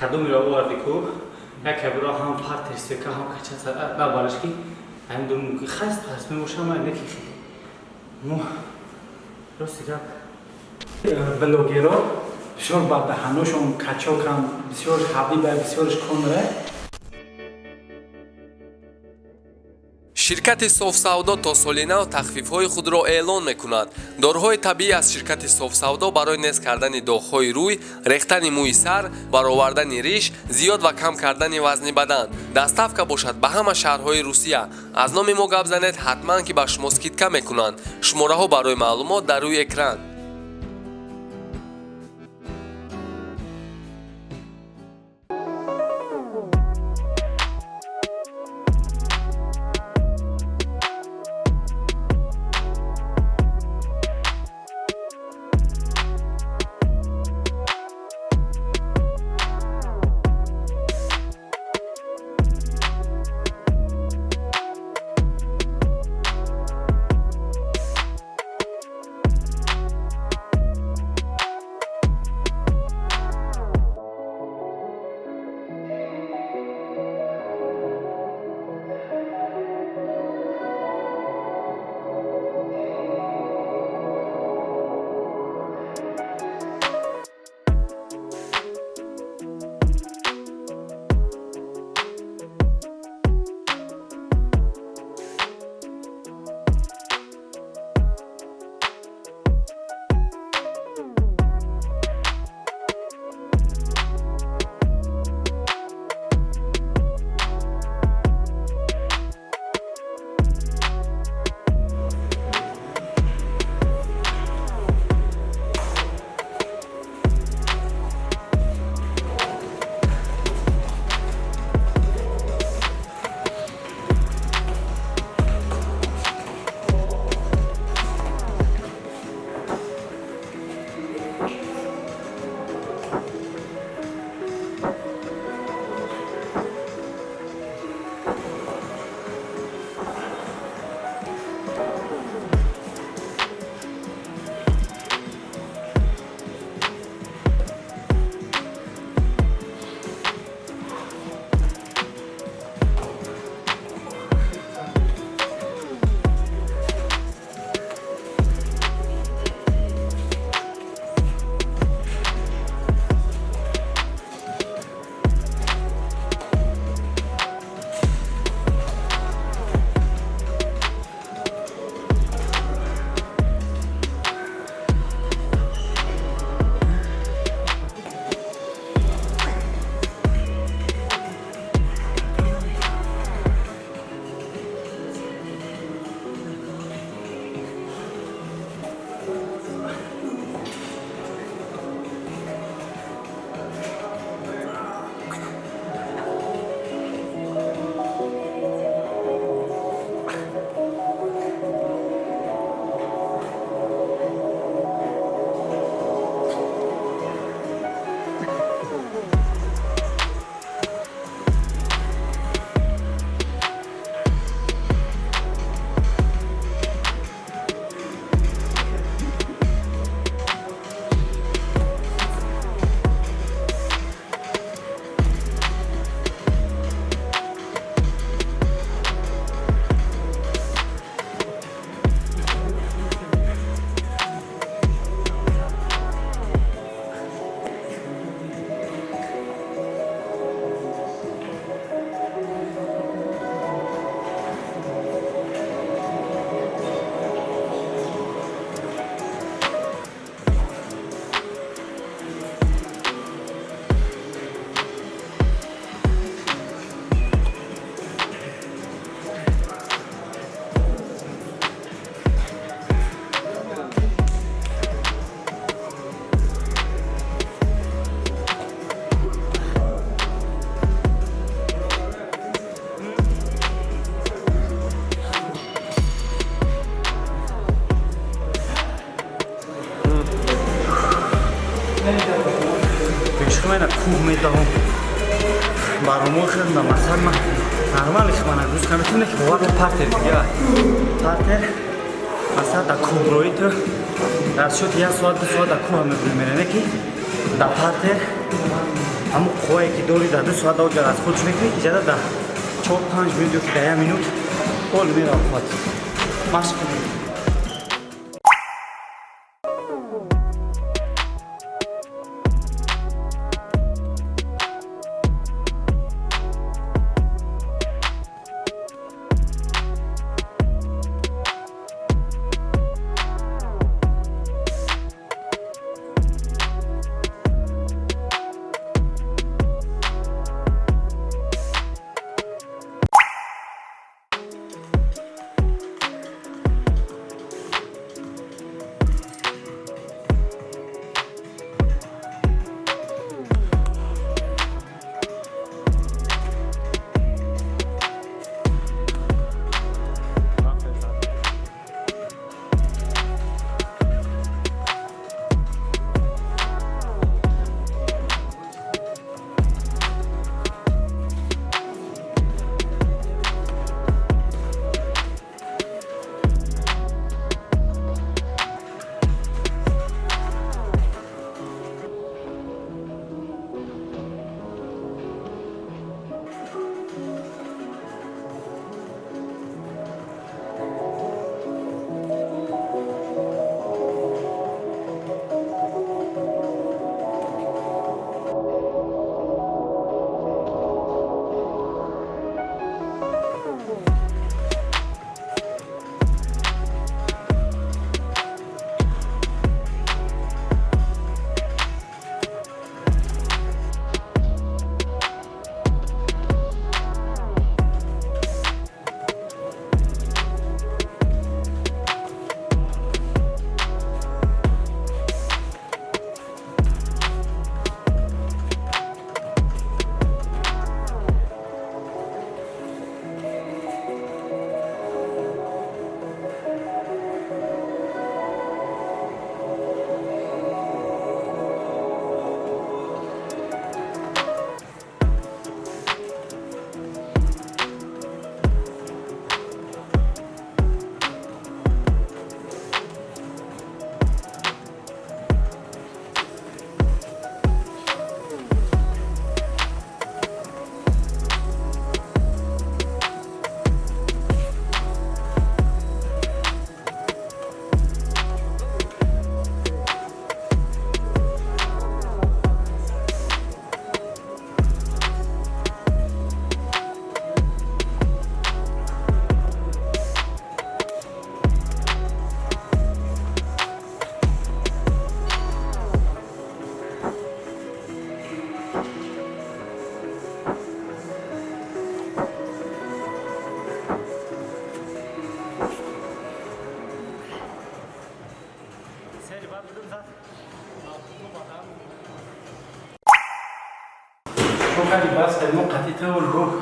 کدوم را آوردی کو یک کبرا هم پارتر سکه هم کچه سر نبارش کی هم دو موقع خست پس میموشم من نکی خیلی مو راستی گپ بلوگیرا بسیار با دهنوشون کچا کم بسیار حبیبه بسیارش کنره ширкати софсавдо то соли нав тахфифҳои худро эълон мекунад. Дорҳои табиӣ аз ширкати софсавдо барои нест кардани доғҳои рӯй, рехтани мӯи сар, баровардани риш, зиёд ва кам кардани вазни бадан. Дастафка бошад ба ҳама шаҳрҳои Русия. Аз номи мо гап занед, ҳатман ки ба шумо скидка мекунанд. Шумораҳо барои маълумот дар рӯи экран. Пешхмена кухмедам. Баромохен на масама. Нормально хмана груз каметуне ки бовар партер дига. Партер. Масада куброито. Дар шот я соат 2 соат куа мебимерене ки да партер اما قوایی که داری در 2 ساعت دیگر از خودش میکنی که جدا در 4-5 ویدیو که در 1 مینوت کل میره خود مشق کنید. خیلی بس ما قطعیت و رو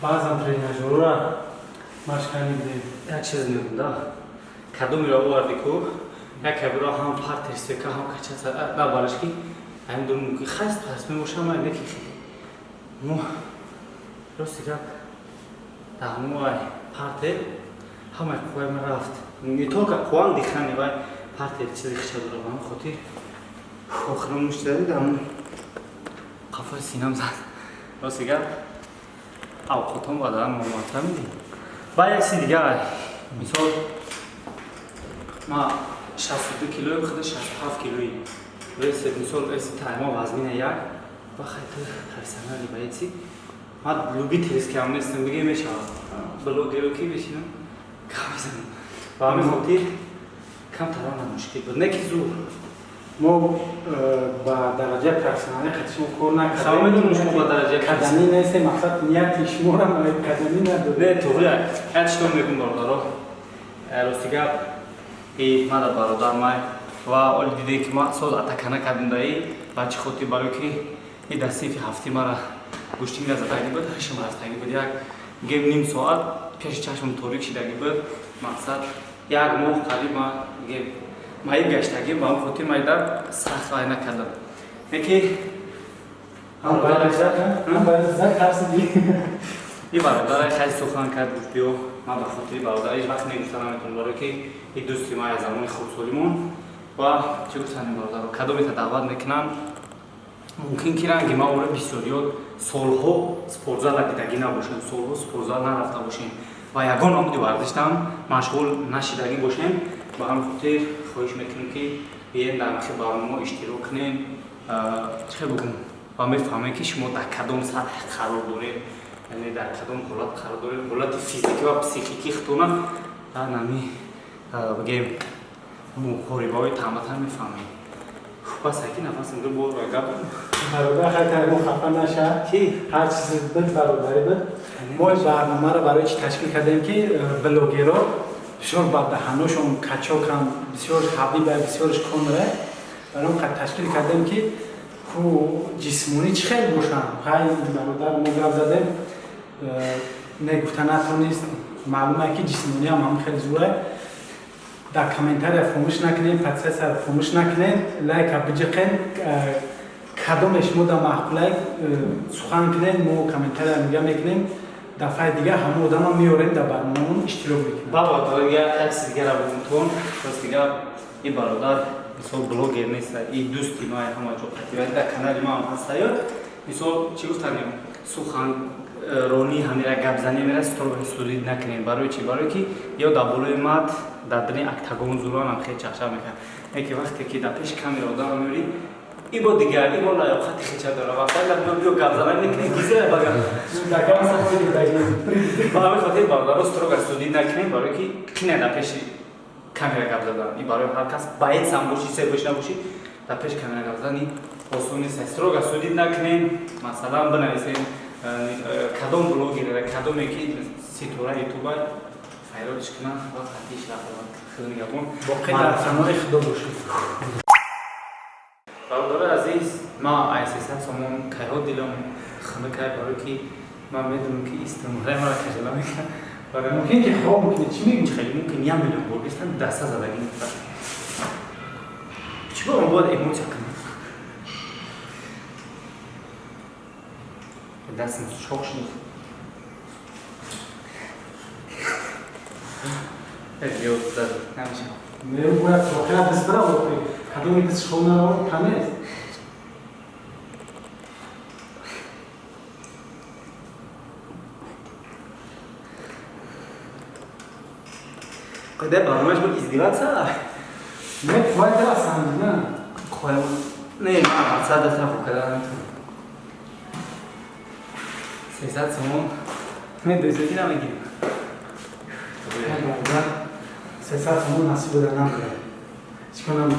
بعضا تریناژور را مشکنی بدیم. یک چیز میگم کدوم میره آوردی کو یک کبرا هم پارتش سکه هم کچه نبالش کی هم دوم که خست هست میموشم من نکی خیلی مو راستی که دامو پارت همه قوی مرافت نیتو که قوان دیخانی وای پارت چیزی خشد رو من خودی آخرم مشتری دامو قفل سینم زد راستی که اوقاتم بادم مواتم دی باید سی دیگه مثال ما 62 کیلوی بخدا 67 کیلویی ویسه مثال ایسی تایما وزنینه یک با خیلی پرسنالی باید سی ما لوبی تیز که هم نیستم بگه میشه بلوگی رو کی بشینم کم بزنم و همین خودی کم ترانه مشکل بود نکی زور ما با درجه پرسنالی خدشون کار نکردیم. شما میدونم شما با درجه کدنی نیست مقصد نیت شما را ما کدنی نداره. نه تویه اتشتون میگم باردارو راستی که ای ما در برادر مای و اول دیده که ما سال اتکنه کردیم دایی بچه خودی برای که ای دستیفی هفتی مرا گوشتینگ از اتاقی بود شما از اتاقی بود یک گیم نیم ساعت پیش چشم توریک شدگی بود مقصد یک ماه قریب ما گیم مایی گشتگی با هم خودی مایی در سخت وای نکردم یکی هم باید زد ترسیدی ای برادر خیلی سخن کرد گفت بیو من به خاطر برادر هیچ وقت نمی‌تونم میتونم برای که این دوستی ما از زمان خوب سالیمون و چه گفتن این برادر کدومی تا دعوت میکنم мумкин ки ранги ма оро бисёриёт солҳо спортзал дидагӣ набошем, солҳо спортзал нарафта бошем ва ягон омуди варзиштам машғул нашидагӣ бошем. ба ҳамин хотир хоҳиш мекунем ки бием дар нахи барнома иштирок кунем. чӣ бигӯм ва мефаҳмем ки шумо дар кадом сатҳ қарор доред, яъне дар кадом ҳолат қарор доред, ҳолати физикӣ ва психикӣ хитона нами бигем муҳорибаҳои таматан мефаҳмем. бас яки нафасим ду бор ва гап бародар хатармо хафа наша ки ҳар чизи бид бародари бид мо барномаро барои чӣ ташкил кардем ки блогеро бисёр ба даҳаношон качокам бисёр ҳабиба бисёрш конра баром ташкил кардем ки ку ҷисмонӣ чӣ хел бошанд. ҳай бародар мо гап задем негуфта натонист маълуме ки ҷисмониам ҳам хел зура. дар комментария фомӯш накунед, подписатсия фомӯш накунед, лайка биҷиқен, кадоме шумо дар маҳқулак сухан кунед, мо комментария мига мекунем. дафъаи дигар ҳама одама меорем дар барномамон иштирок мекунем. баба дигар акси дигара бигӯтон бас дигар и бародар мисол блогер нест, и дӯсти ма ҳама ҷо қатиба дар канали ма ҳам ҳастаё. мисол чӣ гуфтанем сухан ронӣ ҳамира гапзанӣ мера студид накунем. барои чӣ? барое ки ё дар болои мат дар дили актагон зуран ам хел чахша мекунад. яке вақте ки дар пеши камера одам меори ибо дигар ибо лаёқати хеча дора ва файла мо биё гапзана мекунем гизра бага дагам сафоди даги ба ҳамин хотир бародаро строго студид накунем. барое ки кине дар пеши камера гап задан и барои ҳар кас баед сам боши се бош набоши дар пеши камера гап задани осон нест. строго студид накунем. масалан бинависем кадом блогер кадоме ки ситора ютуба хайротиш кунад ва қатъи шаҳрванд хеле гапон боқӣ дар канали худо бошед. бародари азиз, ма ай 300 сомон кайҳо дилам ханакай барое ки ман медонам ки истимолаи мара кажала мекунад. мумкин ки хоб мекунед чӣ мегӯ хеле мумкин 1 миллион бор гирифтан даста задагӣ мекунад. чӣ бо бояд эмоция кунад дастам шоқ шуд. зиёд зад намеша меру бояд охира дист бира воқи кадоми дист шонаро камест. қайда барномааш буд издиватса не хвояд расанд на хоям не ман асада тафо када наметавонам 300 сомон мен 200 намегирам. 300 сомон насиб буда намекунад чӣ кунам.